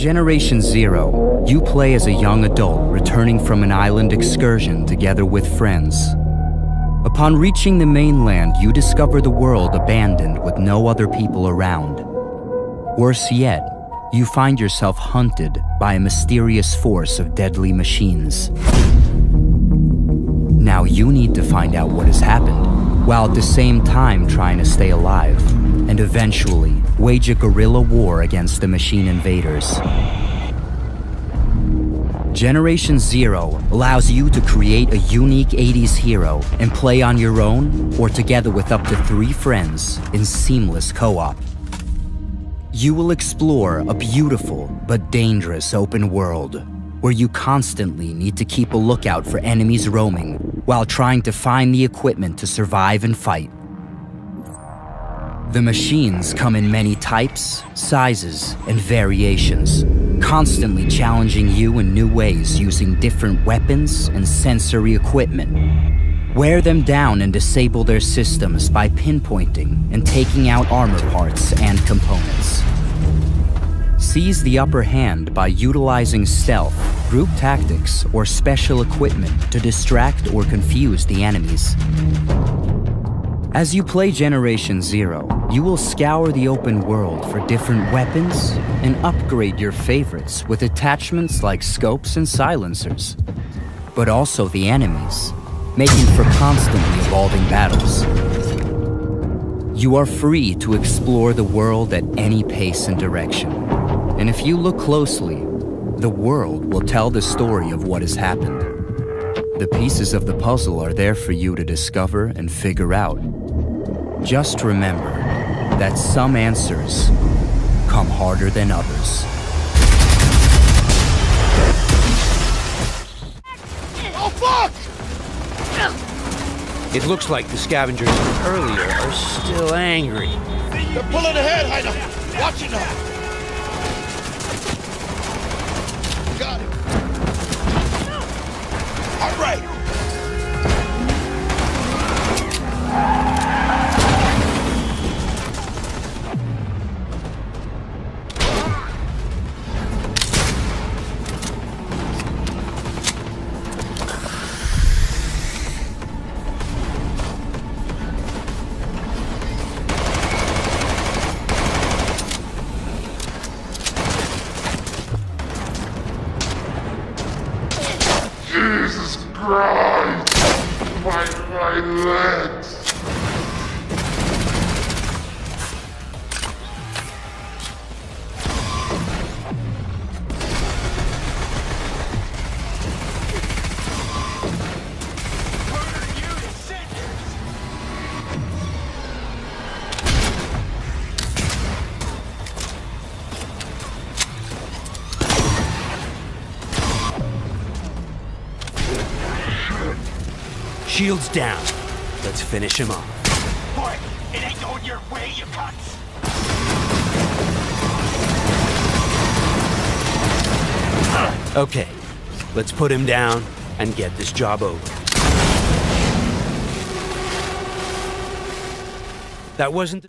Generation Zero, you play as a young adult returning from an island excursion together with friends. Upon reaching the mainland, you discover the world abandoned with no other people around. Worse yet, you find yourself hunted by a mysterious force of deadly machines. Now you need to find out what has happened, while at the same time trying to stay alive, and eventually wage a guerrilla war against the machine invaders. Generation Zero allows you to create a unique 80s hero and play on your own or together with up to 3 friends in seamless co-op. You will explore a beautiful but dangerous open world where you constantly need to keep a lookout for enemies roaming while trying to find the equipment to survive and fight. The machines come in many types, sizes, and variations, constantly challenging you in new ways using different weapons and sensory equipment. Wear them down and disable their systems by pinpointing and taking out armor parts and components. Seize the upper hand by utilizing stealth, group tactics, or special equipment to distract or confuse the enemies. As you play Generation Zero, you will scour the open world for different weapons and upgrade your favorites with attachments like scopes and silencers, but also the enemies, making for constantly evolving battles. You are free to explore the world at any pace and direction, and if you look closely, the world will tell the story of what has happened. The pieces of the puzzle are there for you to discover and figure out. Just remember that some answers come harder than others. Oh, fuck! It looks like the scavengers from earlier are still angry. They're pulling ahead, Heiner. Watch it now. Got it. All right. Jesus Christ! My legs! Shields down. Let's finish him off. Boy, it ain't going your way, you cunts. Okay, let's put him down and get this job over. That wasn't...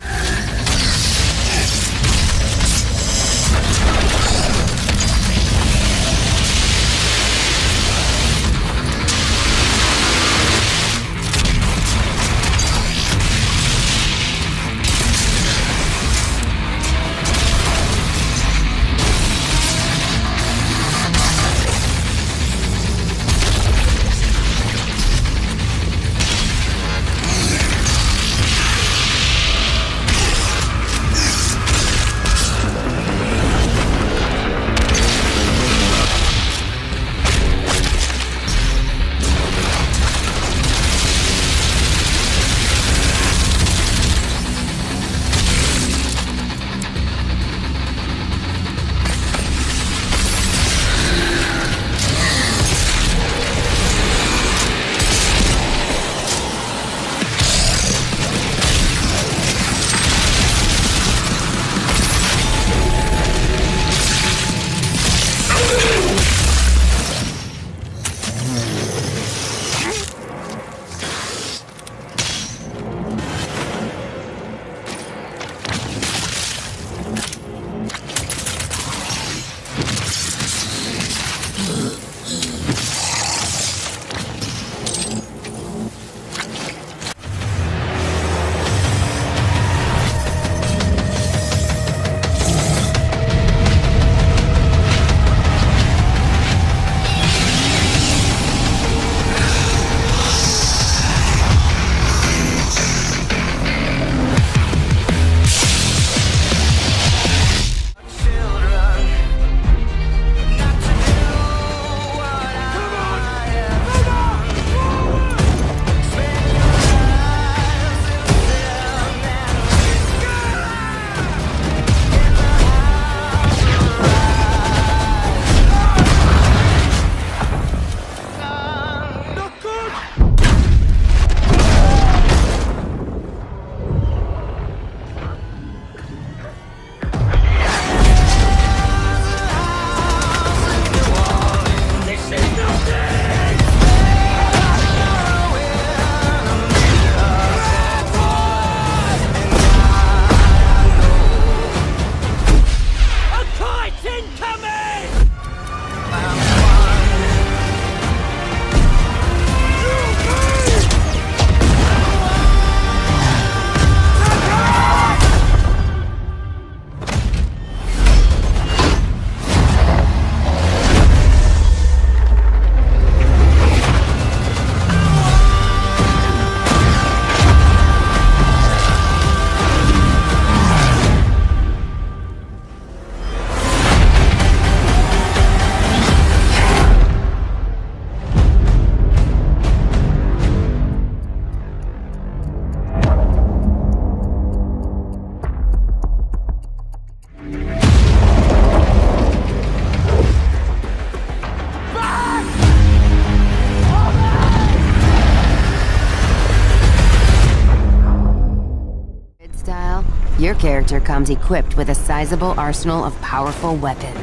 Your character comes equipped with a sizable arsenal of powerful weapons.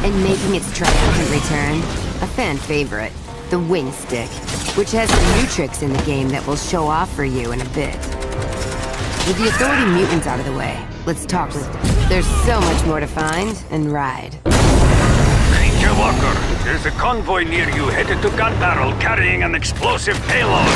And making its triumphant return, a fan favorite, the wing stick, which has some new tricks in the game that we'll show off for you in a bit. With the Authority mutants out of the way, let's talk with them. There's so much more to find and ride. Ranger Walker, there's a convoy near you headed to Gun Barrel carrying an explosive payload.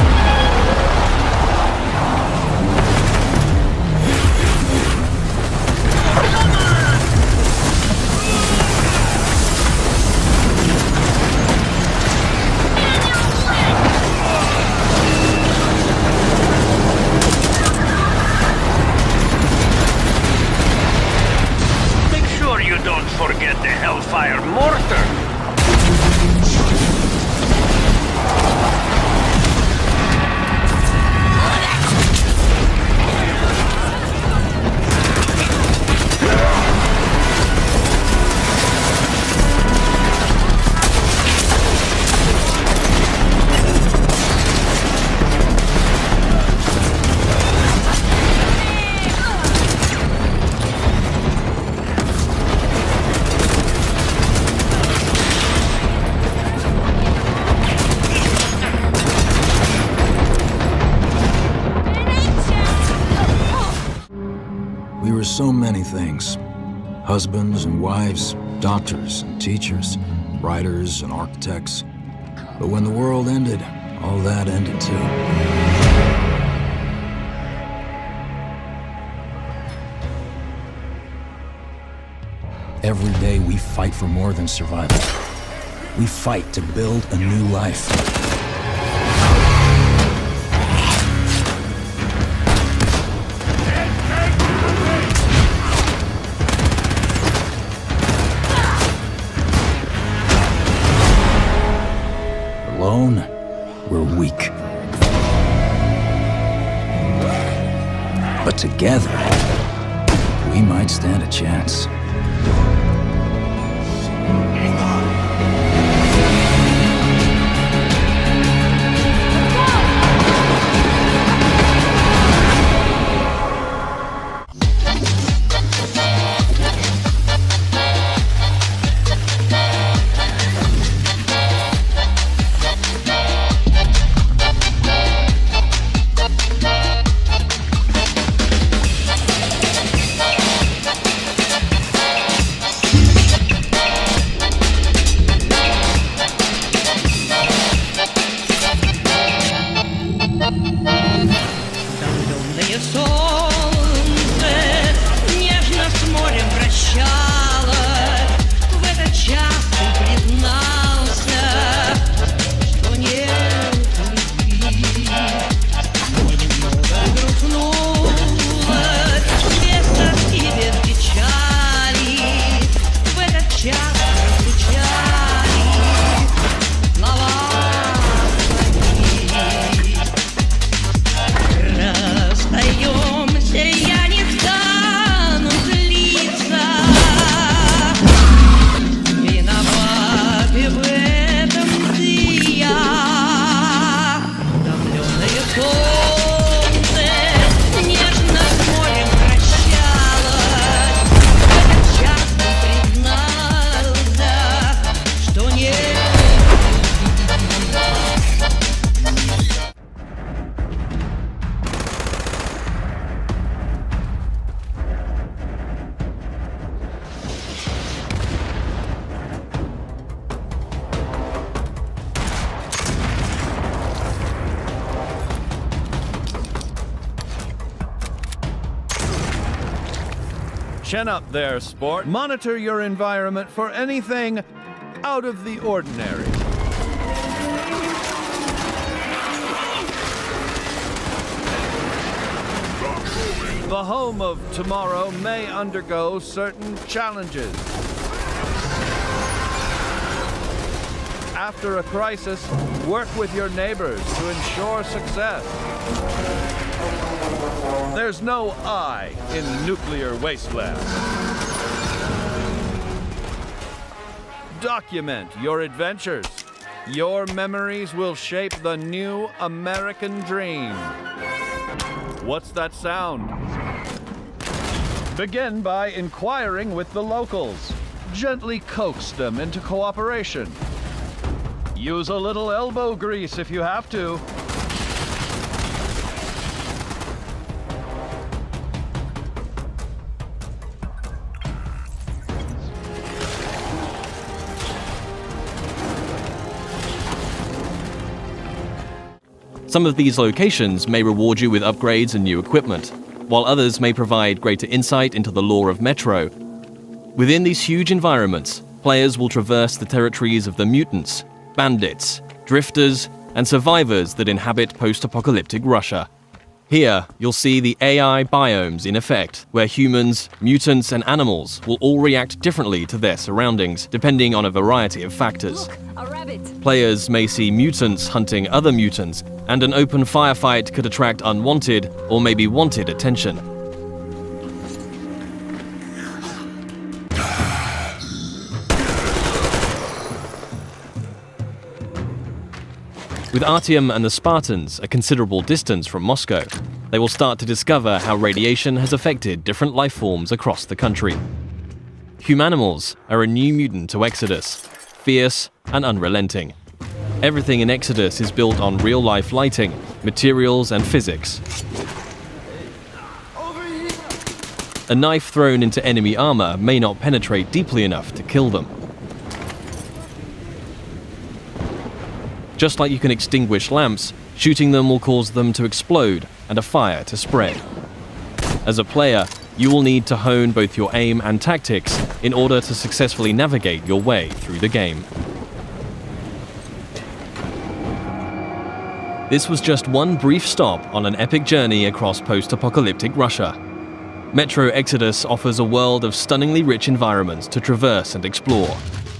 Don't forget the Hellfire Mortar! We were so many things. Husbands and wives, doctors and teachers, writers and architects. But when the world ended, all that ended too. Every day we fight for more than survival. We fight to build a new life. Alone, we're weak. But together, we might stand a chance. Chin up there, sport. Monitor your environment for anything out of the ordinary. The home of tomorrow may undergo certain challenges. After a crisis, work with your neighbors to ensure success. There's no I in nuclear wasteland. document your adventures. Your memories will shape the new American dream. What's that sound? Begin by inquiring with the locals. Gently coax them into cooperation. Use a little elbow grease if you have to. Some of these locations may reward you with upgrades and new equipment, while others may provide greater insight into the lore of Metro. Within these huge environments, players will traverse the territories of the mutants, bandits, drifters, and survivors that inhabit post-apocalyptic Russia. Here, you'll see the AI biomes in effect, where humans, mutants, and animals will all react differently to their surroundings, depending on a variety of factors. Look, a rabbit. Players may see mutants hunting other mutants, and an open firefight could attract unwanted or maybe wanted attention. With Artyom and the Spartans a considerable distance from Moscow, they will start to discover how radiation has affected different life forms across the country. Humanimals are a new mutant to Exodus, fierce and unrelenting. Everything in Exodus is built on real-life lighting, materials, and physics. A knife thrown into enemy armor may not penetrate deeply enough to kill them. Just like you can extinguish lamps, shooting them will cause them to explode and a fire to spread. As a player, you will need to hone both your aim and tactics in order to successfully navigate your way through the game. This was just one brief stop on an epic journey across post-apocalyptic Russia. Metro Exodus offers a world of stunningly rich environments to traverse and explore,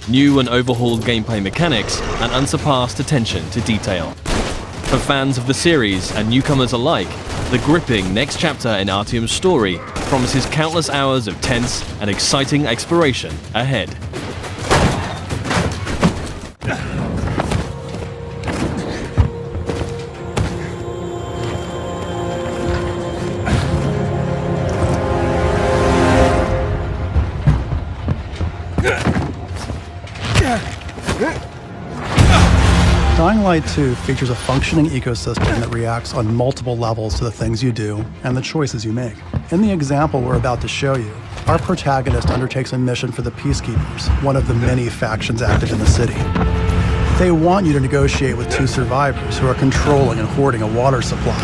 new and overhauled gameplay mechanics, and unsurpassed attention to detail. For fans of the series and newcomers alike, the gripping next chapter in Artyom's story promises countless hours of tense and exciting exploration ahead. Dying Light 2 features a functioning ecosystem that reacts on multiple levels to the things you do and the choices you make. In the example we're about to show you, our protagonist undertakes a mission for the Peacekeepers, one of the many factions active in the city. They want you to negotiate with two survivors who are controlling and hoarding a water supply.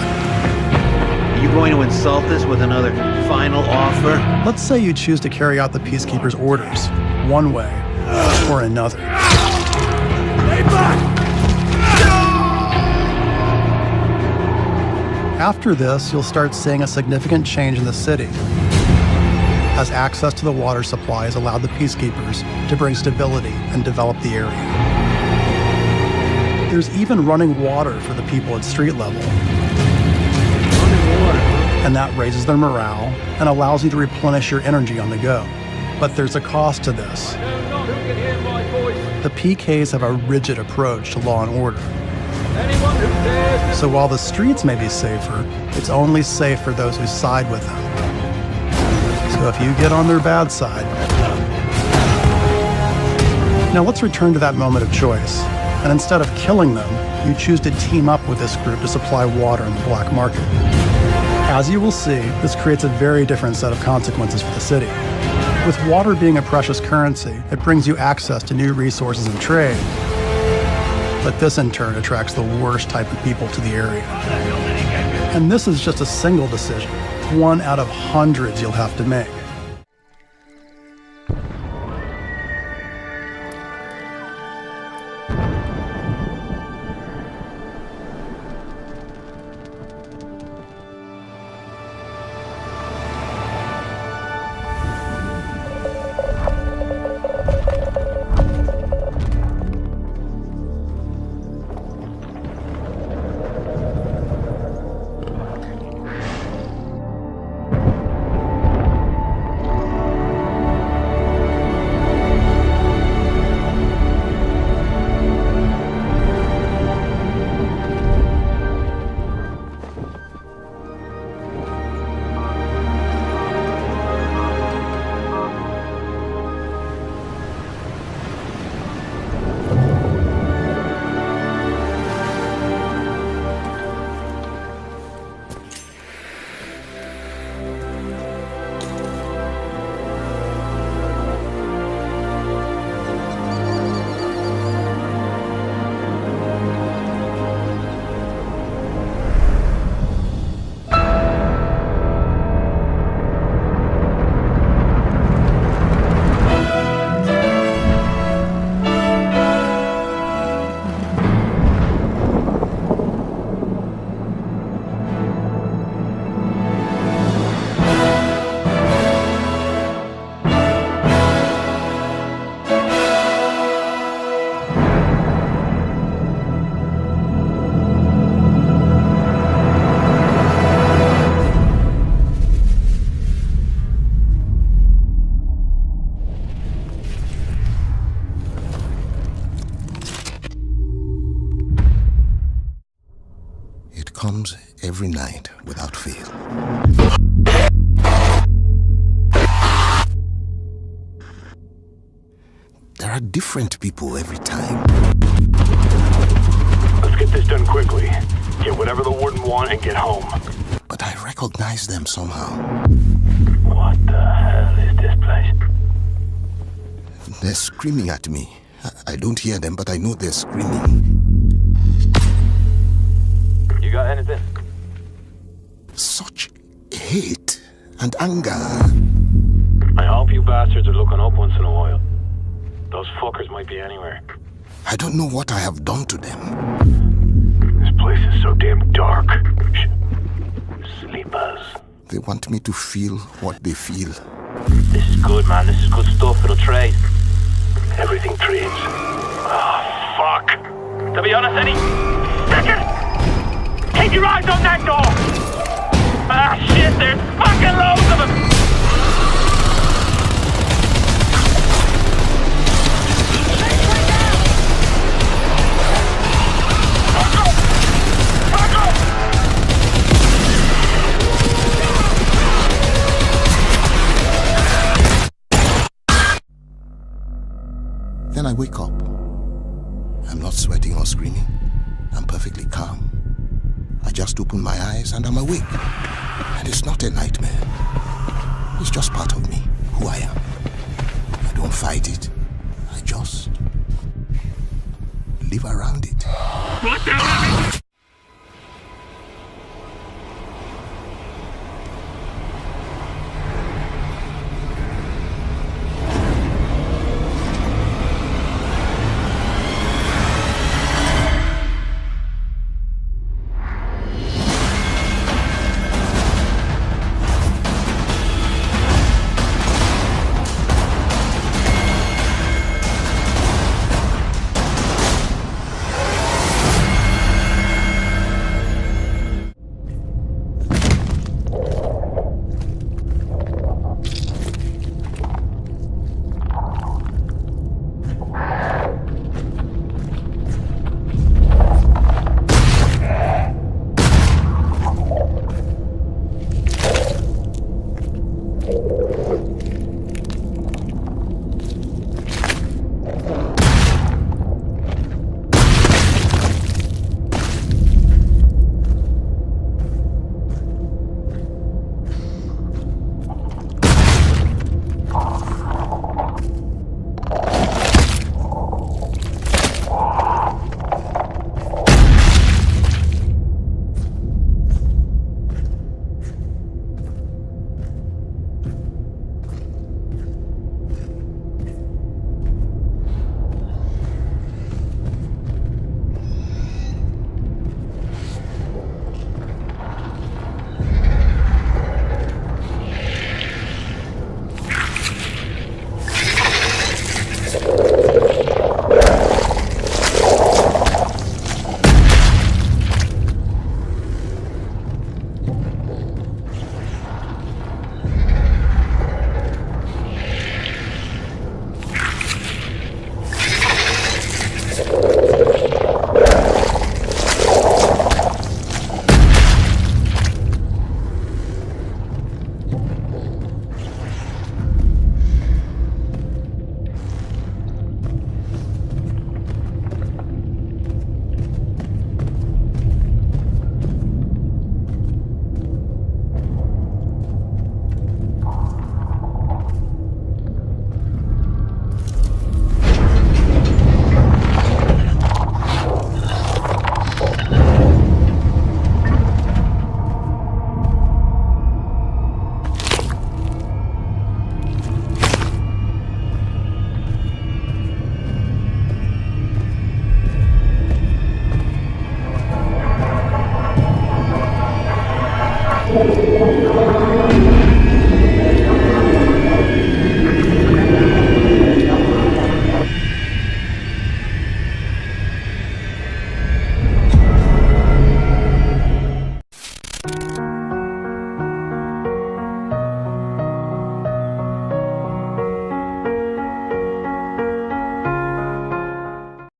Are you going to insult us with another final offer? Let's say you choose to carry out the Peacekeepers' orders, one way or another. Stay back! After this, you'll start seeing a significant change in the city, as access to the water supply has allowed the Peacekeepers to bring stability and develop the area. There's even running water for the people at street level. And that raises their morale and allows you to replenish your energy on the go. But there's a cost to this. The PKs have a rigid approach to law and order. So while the streets may be safer, it's only safe for those who side with them. So if you get on their bad side... Now let's return to that moment of choice. And instead of killing them, you choose to team up with this group to supply water in the black market. As you will see, this creates a very different set of consequences for the city. With water being a precious currency, it brings you access to new resources and trade. But this in turn attracts the worst type of people to the area. And this is just a single decision, one out of hundreds you'll have to make. every night without fail. There are different people every time. Let's get this done quickly. Get whatever the warden want and get home. But I recognize them somehow. What the hell is this place? They're screaming at me. I don't hear them, but I know they're screaming. You got anything? Such hate and anger. I hope you bastards are looking up once in a while. Those fuckers might be anywhere. I don't know what I have done to them. This place is so damn dark. Sleepers. They want me to feel what they feel. This is good, man. This is good stuff. It'll trade. Everything trades. Oh, fuck. To be honest, Eddie, keep your eyes on that door. Ah, shit, there's fucking loads of them. Then I wake up. I'm not sweating or screaming. I'm perfectly calm. I just open my eyes and I'm awake. And it's not a nightmare. It's just part of me, who I am. I don't fight it. I just live around it. What the hell?